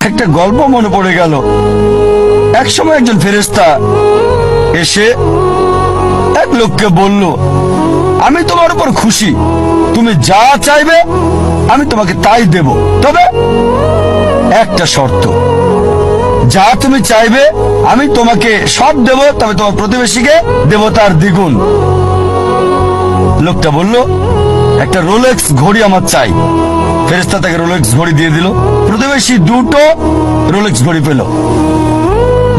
একটা গল্প মনে পড়ে গেল। একসময় একজন ফেরেশতা এসে এক লোককে বলল, আমি তোমার উপর খুশি, তুমি যা চাইবে আমি তোমাকে তাই দেব, তবে একটা শর্ত, যা তুমি চাইবে আমি তোমাকে সব দেব, তবে তোমার প্রতিবেশীকে দেব তার দ্বিগুণ। লোকটা বলল, একটা রোলেক্স ঘড়ি আমার চাই। ফেরেশতা তাকে রোলেক্স ঘড়ি দিয়ে দিল। প্রতিবেশী দুটো রোলেক্স ঘড়ি পেল।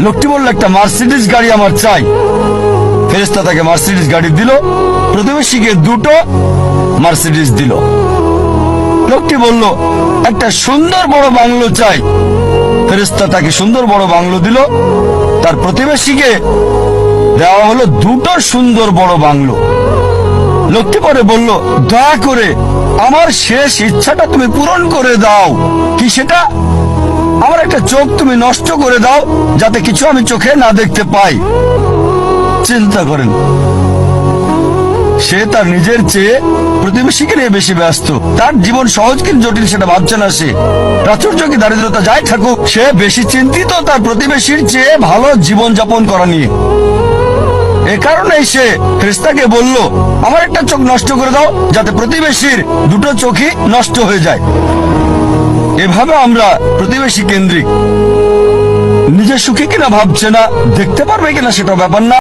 লোকটি বলল, একটা মার্সিডিজ গাড়ি আমার চাই। ফেরেশতা তাকে মার্সিডিজ গাড়ি দিল। প্রতিবেশীকে দুটো মার্সিডিজ দিল। লোকটি বলল, একটা সুন্দর বড় বাংলো চাই। ফেরেশতা তাকে সুন্দর বড় বাংলো দিল। তার প্রতিবেশীকে দেওয়া হলো দুটো সুন্দর বড় বাংলো। লোকটি পরে বলল, দয়া করে আমার শেষ ইচ্ছাটা তুমি পূরণ করে দাও। কি সেটা? আমার একটা চোখ তুমি নষ্ট করে দাও, যাতে কিছু আমি চোখে না দেখতে পাই। চিন্তা করেন, সে তার নিজের চেয়ে প্রতিবেশীকে নিয়ে বেশি ব্যস্ত। তার জীবন সহজ কিন্তু জটিল সেটা ভাবছে না সে। প্রাচুর্য কি দারিদ্রতা যাই থাকুক, সে বেশি চিন্তিত তার প্রতিবেশীর চেয়ে ভালো জীবন যাপন করা নিয়ে। এ কারণেই সে ফেরেশতাকে বলল, আমার একটা চোখ নষ্ট করে দাও, যাতে প্রতিবেশীর দুটো চোখই নষ্ট হয়ে যায়। এভাবে আমরা প্রতিবেশী কেন্দ্রিক। নিজে সুখী কিনা ভাবছে না, দেখতে পারবে কিনা সেটা ব্যাপার না।